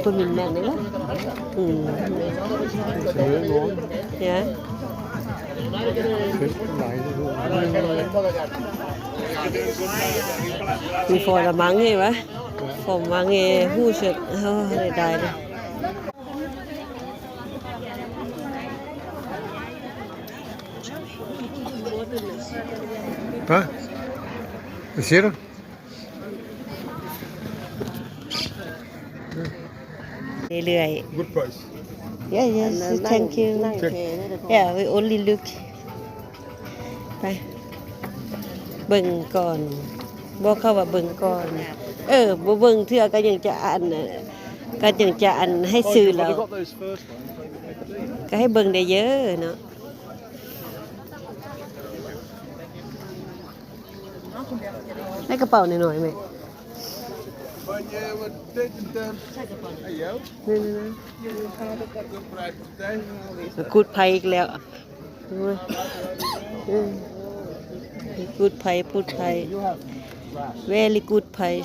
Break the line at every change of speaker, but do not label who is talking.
pemimpin lah. Ya. Before la mange va. For mange huset det er dejligt.
Hvad? Hvad siger du?
Good
price.
Yes, thank you. Yeah, we only look. ไปเบิ่งก่อนบ่เข้าว่าเบิ่งก่อนบ่เบิ่งเทื่อก็ยังจะอันให้ซื้อแล้วก็ให้เบิ่งได้เยอะเนาะในกระเป๋าหน่อยๆแม่กูดไผอีกแล้วgood pie very good pie